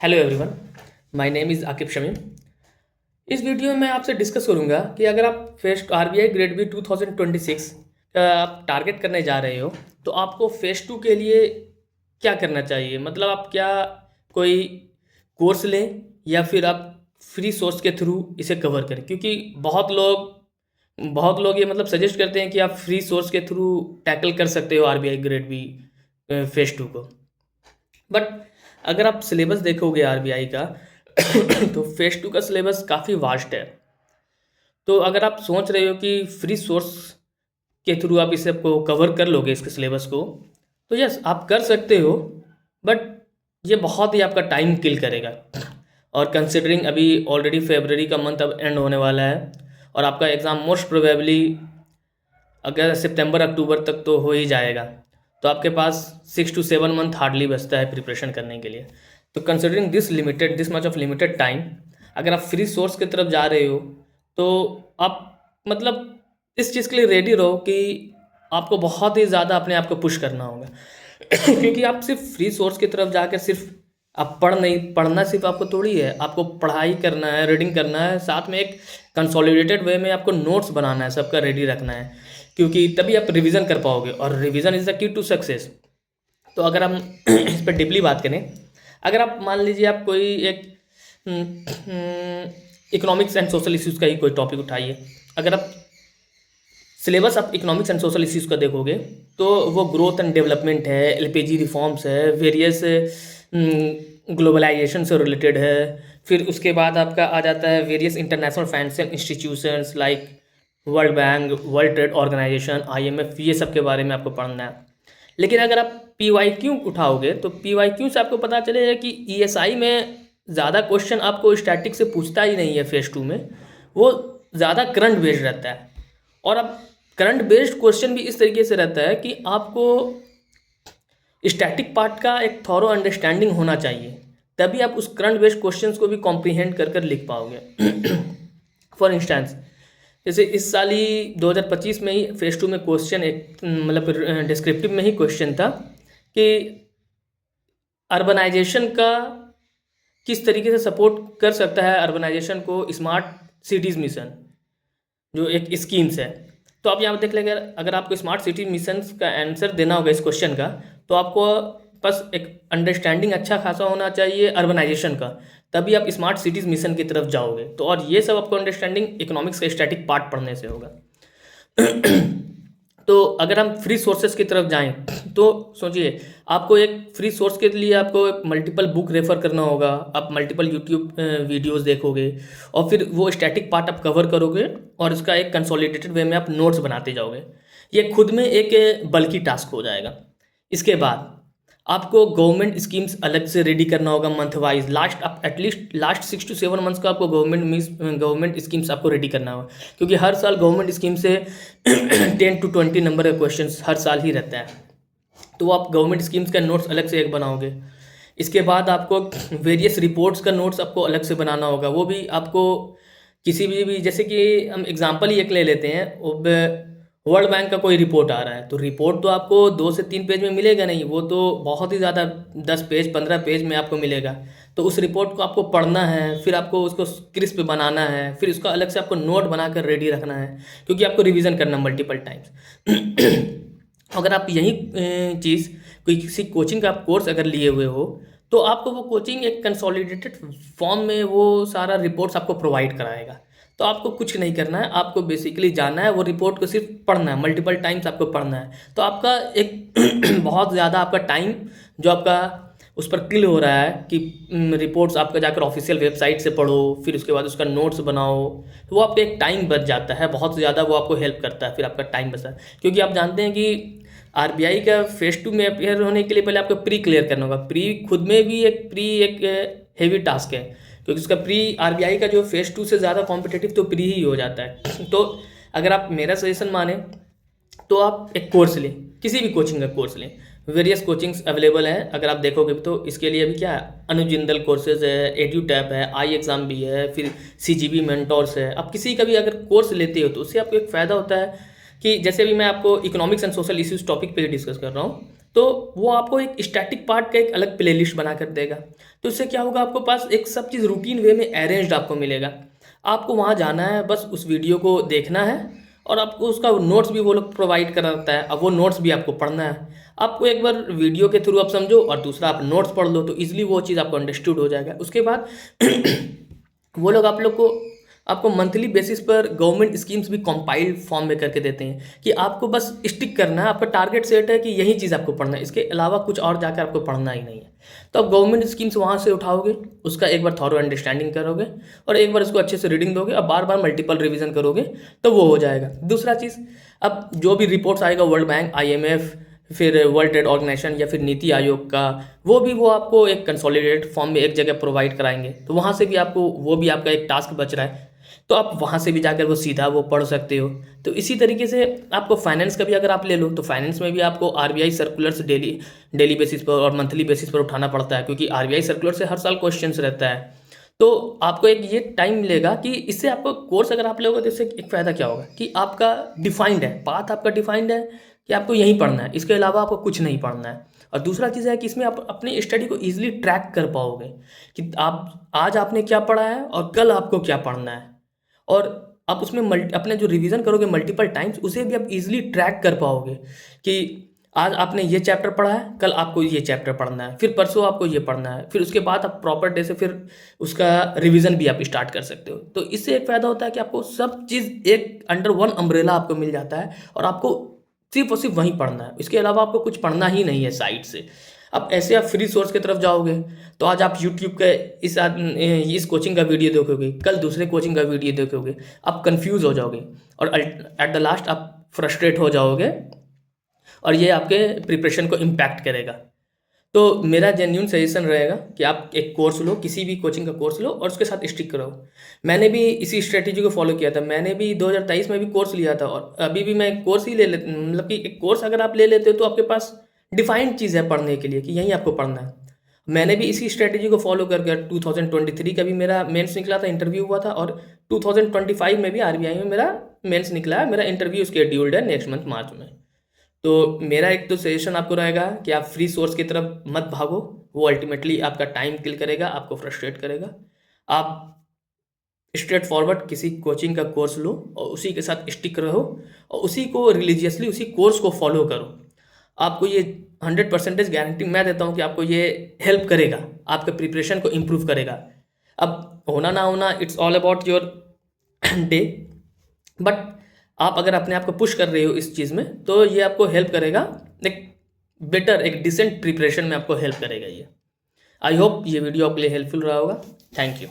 Hello everyone, my name is Aqib Shamim. इस video में मैं आपसे डिस्कस करूंगा कि अगर आप फेस्ट आरबीआई ग्रेड बी 2026 का आप टारगेट करने जा रहे हो तो आपको फेस टू के लिए क्या करना चाहिए। मतलब आप क्या कोई कोर्स लें या फिर आप फ्री सोर्स के थ्रू इसे कवर करें, क्योंकि बहुत लोग ये मतलब सजेस्ट करते हैं कि आप फ्री सोर्स के थ्रू टैकल कर सकते हो RBI grade B phase two को। बट अगर आप सिलेबस देखोगे आरबीआई का तो फेस टू का सिलेबस काफ़ी वास्ट है। तो अगर आप सोच रहे हो कि फ्री सोर्स के थ्रू आप इसे को कवर कर लोगे इसके सिलेबस को, तो यस आप कर सकते हो। बट ये बहुत ही आपका टाइम किल करेगा। और कंसिडरिंग अभी ऑलरेडी फेबररी का मंथ अब एंड होने वाला है और आपका एग्ज़ाम मोस्ट प्रोबेबली अगर सितंबर अक्टूबर तक तो हो ही जाएगा, तो आपके पास 6 to 7 मंथ हार्डली बचता है प्रिपरेशन करने के लिए। तो considering this much of limited time, अगर आप फ्री सोर्स की तरफ जा रहे हो तो आप मतलब इस चीज़ के लिए रेडी रहो कि आपको बहुत ही ज़्यादा अपने आप को पुश करना होगा क्योंकि आप सिर्फ फ्री सोर्स की तरफ जाकर सिर्फ आप पढ़ना सिर्फ आपको थोड़ी है, आपको पढ़ाई करना है, रीडिंग करना है, साथ में एक कंसोलिडेटेड वे में आपको नोट्स बनाना है, सबका रेडी रखना है, क्योंकि तभी आप रिवीजन कर पाओगे और revision is the key to success. तो अगर हम इस पर डीपली बात करें, अगर आप मान लीजिए आप कोई एक इकोनॉमिक्स एंड सोशल इश्यूज़ का ही कोई टॉपिक उठाइए। अगर आप सिलेबस आप इकोनॉमिक्स एंड सोशल इश्यूज़ का देखोगे तो वो ग्रोथ एंड डेवलपमेंट है, एलपीजी रिफॉर्म्स है, वेरियस ग्लोबलाइजेशन से रिलेटेड है। फिर उसके बाद आपका आ जाता है various international financial institutions like world bank, world trade organisation, IMF, ये सब के बारे में आपको पढ़ना है। लेकिन अगर आप पीवाईक्यू उठाओगे तो पीवाईक्यू से आपको पता चलेगा कि ईएसआई में ज़्यादा क्वेश्चन आपको स्टैटिक से पूछता ही नहीं है फेज टू में, वो ज़्यादा करंट बेस्ड रहता है। और अब करंट बेस्ड क्वेश्चन भी इस तरीके से रहता है कि आपको स्टैटिक पार्ट का एक थॉरो अंडरस्टैंडिंग होना चाहिए, तभी आप उस करंट बेस्ड क्वेश्चंस को भी कॉम्प्रीहेंड कर लिख पाओगे। फॉर इंस्टेंस, जैसे इस साल ही 2025 में ही फेज टू में क्वेश्चन एक मतलब डिस्क्रिप्टिव में ही क्वेश्चन था कि अर्बनाइजेशन का किस तरीके से सपोर्ट कर सकता है अर्बनाइजेशन को स्मार्ट सिटीज़ मिशन, जो एक स्कीम्स है। तो आप यहाँ देख लेंगे, अगर आपको स्मार्ट सिटी मिशन का आंसर देना होगा इस क्वेश्चन का, तो आपको बस एक अंडरस्टैंडिंग अच्छा खासा होना चाहिए अर्बनाइजेशन का, तभी आप स्मार्ट सिटीज़ मिशन की तरफ जाओगे। तो और ये सब आपको अंडरस्टैंडिंग इकोनॉमिक्स का स्टैटिक पार्ट पढ़ने से होगा। तो अगर हम फ्री सोर्सेज की तरफ जाएं तो सोचिए, आपको एक फ्री सोर्स के लिए आपको मल्टीपल बुक रेफ़र करना होगा, आप मल्टीपल यूट्यूब वीडियोस देखोगे और फिर वो स्टैटिक पार्ट आप कवर करोगे और उसका एक कंसोलिडेटेड वे में आप नोट्स बनाते जाओगे। ये खुद में एक बल्कि टास्क हो जाएगा। इसके बाद आपको गवर्नमेंट स्कीम्स अलग से रेडी करना होगा month wise. At least last 6 to 7 months का आपको गवर्नमेंट स्कीम्स आपको रेडी करना होगा, क्योंकि हर साल गवर्नमेंट स्कीम से 10 to 20 नंबर का क्वेश्चन हर साल ही रहता है। तो आप गवर्नमेंट स्कीम्स का नोट्स अलग से एक बनाओगे। इसके बाद आपको वेरियस रिपोर्ट्स का नोट्स आपको अलग से बनाना होगा। वो भी आपको किसी भी जैसे कि हम एग्जांपल ही एक ले लेते हैं, वर्ल्ड बैंक का कोई रिपोर्ट आ रहा है, तो रिपोर्ट तो आपको 2 से 3 पेज में मिलेगा नहीं, वो तो बहुत ही ज़्यादा 10 पेज 15 पेज में आपको मिलेगा। तो उस रिपोर्ट को आपको पढ़ना है, फिर आपको उसको क्रिस्प बनाना है, फिर उसका अलग से आपको नोट बनाकर रेडी रखना है, क्योंकि आपको रिवीजन करना मल्टीपल टाइम्स। अगर आप यही चीज़ कोई किसी कोचिंग का आप कोर्स अगर लिए हुए हो, तो आपको वो कोचिंग एक कंसोलिडेटेड फॉर्म में वो सारा रिपोर्ट्स आपको प्रोवाइड कराएगा। तो आपको कुछ नहीं करना है, आपको बेसिकली जाना है, वो रिपोर्ट को सिर्फ पढ़ना है, मल्टीपल टाइम्स आपको पढ़ना है। तो आपका एक बहुत ज़्यादा आपका टाइम जो आपका उस पर किल हो रहा है कि रिपोर्ट्स आपका जाकर ऑफिशियल वेबसाइट से पढ़ो, फिर उसके बाद उसका नोट्स बनाओ, तो वो आपका एक टाइम बच जाता है बहुत ज़्यादा, वो आपको हेल्प करता है, फिर आपका टाइम बचता है। क्योंकि आप जानते हैं कि आरबीआई का फेज टू में अपेयर होने के लिए पहले आपको प्री क्लियर करना होगा। प्री खुद में भी एक हेवी टास्क है, क्योंकि उसका प्री आरबीआई का जो फेज टू से ज़्यादा कॉम्पिटिटिव तो प्री ही हो जाता है। तो अगर आप मेरा सजेशन माने तो आप एक कोर्स लें, किसी भी कोचिंग का कोर्स लें। वेरियस कोचिंग्स अवेलेबल हैं, अगर आप देखोगे तो इसके लिए अभी क्या है, अनुज जिंदल कोर्सेज है, एड्यूटैप है, आई एग्ज़ाम भी है, फिर सीजीबी मेंटोर्स है। आप किसी का भी अगर कोर्स लेते हो तो उससे आपको एक फ़ायदा होता है कि जैसे अभी मैं आपको economics and social issues topic पे ही डिस्कस कर रहा हूँ, तो वो आपको एक स्टैटिक पार्ट का एक अलग प्लेलिस्ट बना कर देगा। तो इससे क्या होगा, आपको पास एक सब चीज़ रूटीन वे में अरेंज्ड आपको मिलेगा। आपको वहाँ जाना है, बस उस वीडियो को देखना है और आपको उसका नोट्स भी वो लोग प्रोवाइड कराता है। अब वो नोट्स भी आपको पढ़ना है। आपको एक बार वीडियो के थ्रू आप समझो और दूसरा आप नोट्स पढ़ लो, तो ईजिली वो चीज़ आपको अंडरस्टूड हो जाएगा। उसके बाद वो लोग आप लोग को आपको मंथली बेसिस पर गवर्नमेंट स्कीम्स भी कंपाइल्ड फॉर्म में करके देते हैं कि आपको बस स्टिक करना है। आपका टारगेट सेट है कि यही चीज़ आपको पढ़ना है, इसके अलावा कुछ और जाकर आपको पढ़ना ही नहीं है। तो आप गवर्नमेंट स्कीम्स वहाँ से उठाओगे, उसका एक बार थॉरो अंडरस्टैंडिंग करोगे और एक बार इसको अच्छे से रीडिंग दोगे, अब बार बार मल्टीपल रिवीजन करोगे तो वो हो जाएगा। दूसरा चीज़, अब जो भी रिपोर्ट्स आएगा वर्ल्ड बैंक, IMF, फिर वर्ल्ड ट्रेड ऑर्गेनाइजेशन या फिर नीति आयोग का, वो आपको एक कंसोलिडेटेड फॉर्म में एक जगह प्रोवाइड कराएंगे। तो वहाँ से भी आपको वो भी आपका एक टास्क बच रहा है, तो आप वहाँ से भी जाकर वो सीधा वो पढ़ सकते हो। तो इसी तरीके से आपको फाइनेंस का भी अगर आप ले लो तो फाइनेंस में भी आपको RBI सर्कुलर्स डेली बेसिस पर और मंथली बेसिस पर उठाना पड़ता है, क्योंकि RBI सर्कुलर से हर साल क्वेश्चंस रहता है। तो आपको एक ये टाइम मिलेगा कि इससे आपको कोर्स अगर आप लोगे तो इससे एक फ़ायदा क्या होगा कि आपका डिफाइंड है, पाथ आपका डिफाइंड है कि आपको यहीं पढ़ना है, इसके अलावा आपको कुछ नहीं पढ़ना है। और दूसरा चीज़ है कि इसमें आप अपनी स्टडी को ईजिली ट्रैक कर पाओगे कि आप आज आपने क्या पढ़ा है और कल आपको क्या पढ़ना है। और आप उसमें अपने जो रिवीजन करोगे मल्टीपल टाइम्स, उसे भी आप इजीली ट्रैक कर पाओगे कि आज आपने ये चैप्टर पढ़ा है, कल आपको ये चैप्टर पढ़ना है, फिर परसों आपको ये पढ़ना है, फिर उसके बाद आप प्रॉपर डे से फिर उसका रिवीजन भी आप स्टार्ट कर सकते हो। तो इससे एक फ़ायदा होता है कि आपको सब चीज़ एक अंडर वन अम्ब्रेला आपको मिल जाता है और आपको सिर्फ और सिर्फ वहीं पढ़ना है, इसके अलावा आपको कुछ पढ़ना ही नहीं है साइड से। अब ऐसे आप फ्री सोर्स की तरफ जाओगे तो आज आप यूट्यूब के इस कोचिंग का वीडियो देखोगे, कल दूसरे कोचिंग का वीडियो देखोगे, आप कंफ्यूज हो जाओगे और एट द लास्ट आप फ्रस्ट्रेट हो जाओगे और ये आपके प्रिपरेशन को इम्पैक्ट करेगा। तो मेरा जेन्यून सजेशन रहेगा कि आप एक कोर्स लो, किसी भी कोचिंग का कोर्स लो और उसके साथ स्टिक करो। मैंने भी इसी स्ट्रेटेजी को फॉलो किया था। मैंने भी 2023 में भी कोर्स लिया था और अभी भी मैं कोर्स ही ले लेता, मतलब कि एक कोर्स अगर आप ले लेते हो तो आपके पास डिफाइंड चीज़ है पढ़ने के लिए कि यहीं आपको पढ़ना है। मैंने भी इसी स्ट्रेटेजी को फॉलो करके 2023 का भी मेरा मेंस निकला था, इंटरव्यू हुआ था, और 2025 में भी RBI में मेरा मेंस निकला है। मेरा इंटरव्यू शेड्यूल्ड है नेक्स्ट मंथ मार्च में। तो मेरा एक तो सजेशन आपको रहेगा कि आप फ्री सोर्स की तरफ मत भागो, वो अल्टीमेटली आपका टाइम किल करेगा, आपको फ्रस्ट्रेट करेगा। आप स्ट्रेट फॉरवर्ड किसी कोचिंग का कोर्स लो और उसी के साथ स्टिक रहो और उसी को रिलीजियसली उसी कोर्स को फॉलो करो। आपको ये 100% गारंटी मैं देता हूँ कि आपको ये हेल्प करेगा, आपके प्रिपरेशन को इम्प्रूव करेगा। अब होना ना होना it's all about your day, but आप अगर अपने आप को पुश कर रहे हो इस चीज़ में तो ये आपको हेल्प करेगा, एक बेटर एक डिसेंट प्रिपरेशन में आपको हेल्प करेगा ये। आई होप ये वीडियो आपके लिए हेल्पफुल रहा होगा। Thank you.